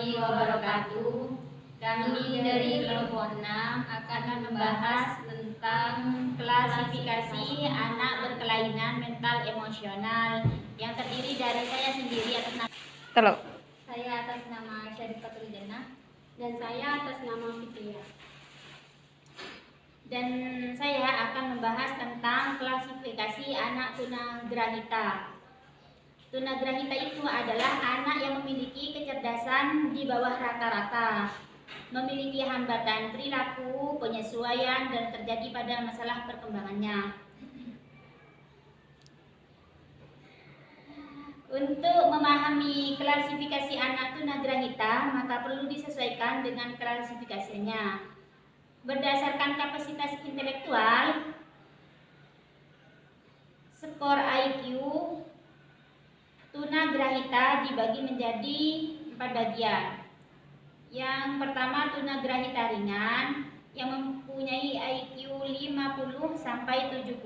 warahmatullahi wabarakatuh. Kami dari kelompok 6 akan membahas tentang klasifikasi anak berkelainan mental emosional yang terdiri dari saya sendiri atas nama saya atas nama Syarifatul Jannah dan saya atas nama Fitria. Dan saya akan membahas tentang klasifikasi anak tunagrahita. Tunagrahita itu adalah anak yang memiliki kecerdasan di bawah rata-rata, memiliki hambatan perilaku, penyesuaian, dan terjadi pada masalah perkembangannya. Untuk memahami klasifikasi anak tunagrahita, maka perlu disesuaikan dengan klasifikasinya. Berdasarkan kapasitas intelektual, skor IQ, tunagrahita dibagi menjadi 4 bagian. Yang pertama tunagrahita ringan yang mempunyai IQ 50 sampai 70.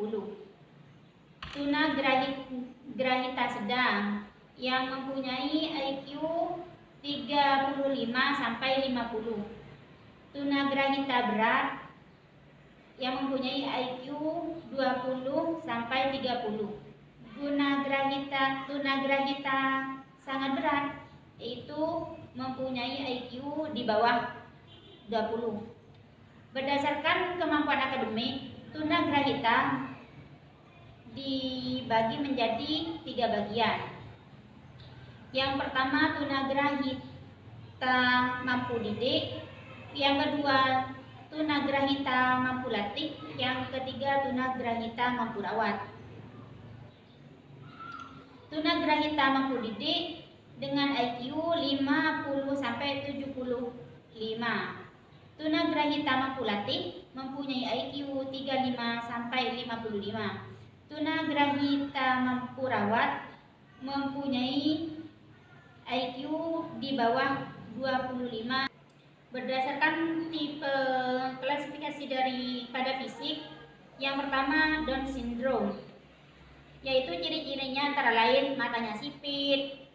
Tunagrahita sedang yang mempunyai IQ 35 sampai 50. Tunagrahita berat yang mempunyai IQ 20 sampai 30. Tunagrahita sangat berat yaitu mempunyai IQ di bawah 20. Berdasarkan kemampuan akademik, tunagrahita dibagi menjadi 3 bagian. Yang pertama tunagrahita mampu didik, yang kedua tunagrahita mampu latih, yang ketiga tunagrahita mampu rawat. Tunagrahita mampu didik dengan IQ 50 sampai 75. Tunagrahita mampu latih mempunyai IQ 35 sampai 55. Tunagrahita mampu rawat mempunyai IQ di bawah 25. Berdasarkan tipe klasifikasi pada fisik, yang pertama Down syndrome, yaitu ciri-cirinya antara lain matanya sipit,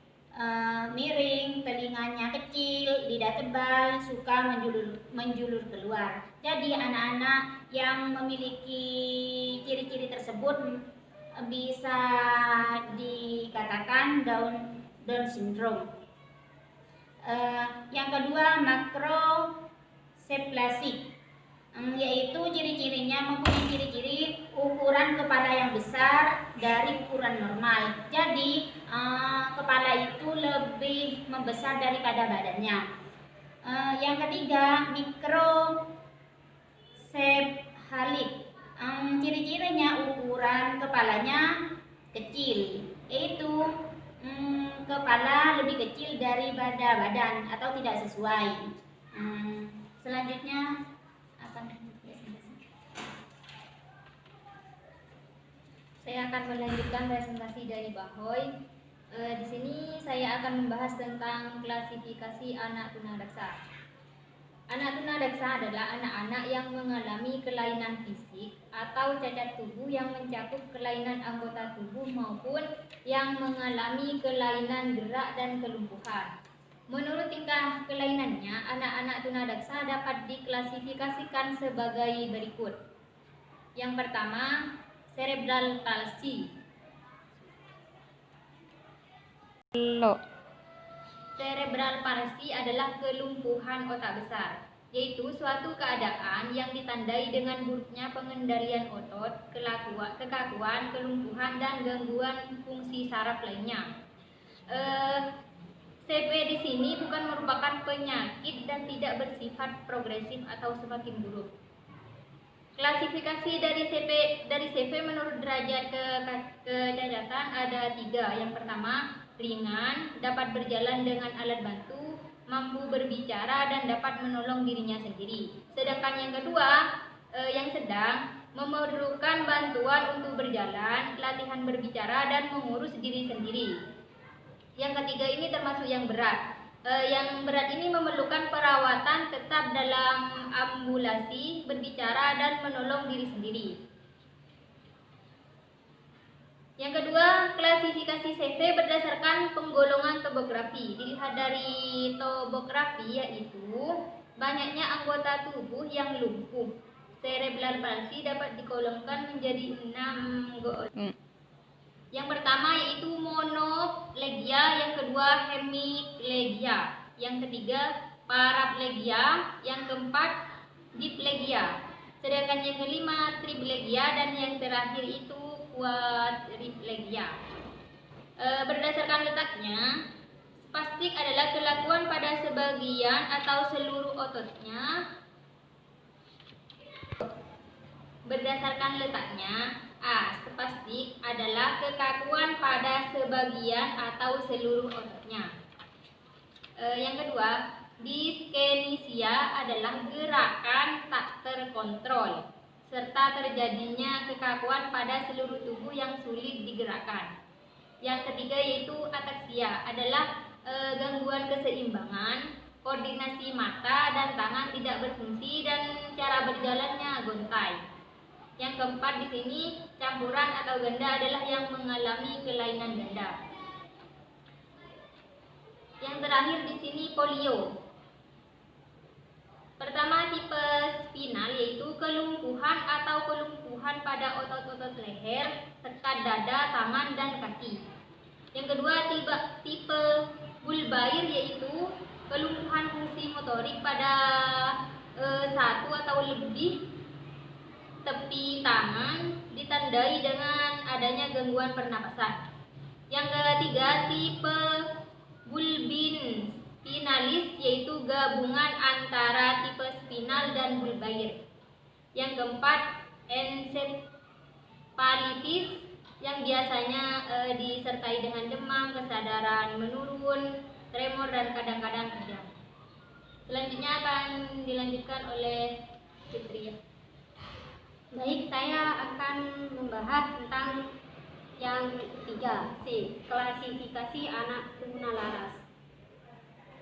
miring, telinganya kecil, lidah tebal, suka menjulur keluar. Jadi anak-anak yang memiliki ciri-ciri tersebut bisa dikatakan Down syndrome. Yang kedua makroceplasik, yaitu ciri-cirinya mempunyai ciri-ciri ukuran kepala yang besar dari ukuran normal. Jadi kepala itu lebih membesar daripada badannya. Yang ketiga mikrocephalic, ciri-cirinya ukuran kepalanya kecil, yaitu kepala lebih kecil daripada badan atau tidak sesuai. Selanjutnya saya akan melanjutkan presentasi dari Bahoy. Di sini saya akan membahas tentang klasifikasi anak tunadaksa. Anak tunadaksa adalah anak-anak yang mengalami kelainan fisik atau cacat tubuh yang mencakup kelainan anggota tubuh maupun yang mengalami kelainan gerak dan kelumpuhan. Menurut tingkah kelainannya, anak-anak tunadaksa dapat diklasifikasikan sebagai berikut. Yang pertama, cerebral palsy. Cerebral palsy adalah kelumpuhan otak besar, yaitu suatu keadaan yang ditandai dengan buruknya pengendalian otot, kekakuan, kelumpuhan, dan gangguan fungsi saraf lainnya. CP di sini bukan merupakan penyakit dan tidak bersifat progresif atau semakin buruk. Klasifikasi dari CP menurut derajat kecacatan ada 3. Yang pertama, ringan, dapat berjalan dengan alat bantu, mampu berbicara dan dapat menolong dirinya sendiri. Sedangkan yang kedua, yang sedang, memerlukan bantuan untuk berjalan, latihan berbicara dan mengurus diri sendiri. Yang ketiga ini termasuk yang berat. Yang berat ini memerlukan perawatan tetap dalam ambulasi, berbicara dan menolong diri sendiri. Yang kedua, klasifikasi CV berdasarkan penggolongan topografi. Dilihat dari topografi yaitu banyaknya anggota tubuh yang lumpuh. Cerebral palsy dapat digolongkan menjadi 6 golongan. Yang pertama yaitu monoplegia, yang kedua hemiplegia, yang ketiga paraplegia, yang keempat diplegia, sedangkan yang kelima triplegia, dan yang terakhir itu quadriplegia. Berdasarkan letaknya, spastik adalah kelakuan pada sebagian atau seluruh ototnya. Berdasarkan letaknya, spastik adalah kekakuan pada sebagian atau seluruh ototnya. Yang kedua, dyskinesia adalah gerakan tak terkontrol serta terjadinya kekakuan pada seluruh tubuh yang sulit digerakkan. Yang ketiga yaitu ataksia, adalah gangguan keseimbangan, koordinasi mata dan tangan tidak berfungsi dan cara berjalannya gontai. Yang keempat di sini campuran atau ganda, adalah yang mengalami kelainan ganda. Yang terakhir di sini polio. Pertama, tipe spinal yaitu kelumpuhan atau kelumpuhan pada otot-otot leher, serta dada, tangan, dan kaki. Yang kedua, tipe bulbair yaitu kelumpuhan fungsi motorik pada satu atau lebih tepi tangan, ditandai dengan adanya gangguan pernapasan. Yang ketiga, tipe bulbin spinalis yaitu gabungan antara tipe spinal dan bulbair. Yang keempat, encephalitis yang biasanya disertai dengan demam, kesadaran menurun, tremor, dan kadang-kadang kejang. Selanjutnya akan dilanjutkan oleh Fitria. Baik, saya akan membahas tentang yang ketiga, C, klasifikasi anak tunalaras.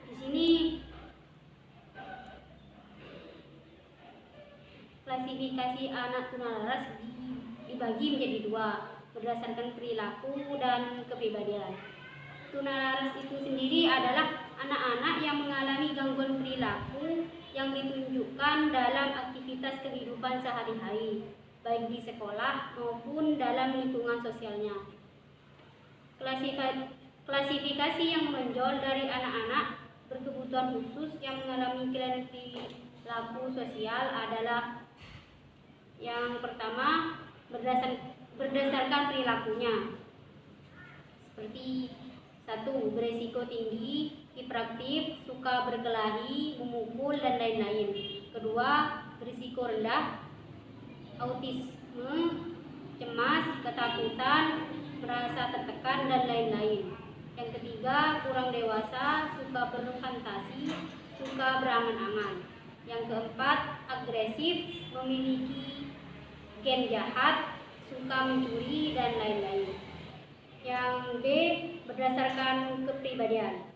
Di sini klasifikasi anak tunalaras dibagi menjadi dua berdasarkan perilaku dan kepribadian. Tunalaras itu sendiri adalah anak-anak yang mengalami gangguan perilaku yang ditunjukkan dalam aktivitas kehidupan sehari-hari, baik di sekolah maupun dalam lingkungan sosialnya. Klasifikasi yang menonjol dari anak-anak berkebutuhan khusus yang mengalami kelainan perilaku sosial adalah yang pertama, berdasarkan perilakunya, seperti 1. Beresiko tinggi, hiperaktif, suka berkelahi, memukul, dan lain-lain. Kedua, berisiko rendah, autisme, cemas, ketakutan, merasa tertekan, dan lain-lain. Yang ketiga, kurang dewasa, suka berfantasi, suka berangan-angan. Yang keempat, agresif, memiliki gen jahat, suka mencuri, dan lain-lain. Yang B, berdasarkan kepribadian.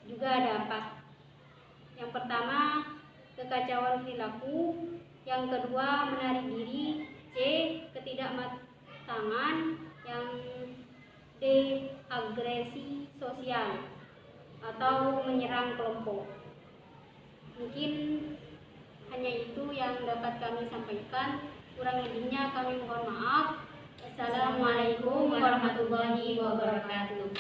Juga ada 4. Yang pertama, kekacauan perilaku. Yang kedua, menarik diri. C, ketidakmatangan. Yang D, agresi sosial atau menyerang kelompok. Mungkin hanya itu yang dapat kami sampaikan. Kurang lebihnya kami mohon maaf. Assalamualaikum warahmatullahi wabarakatuh.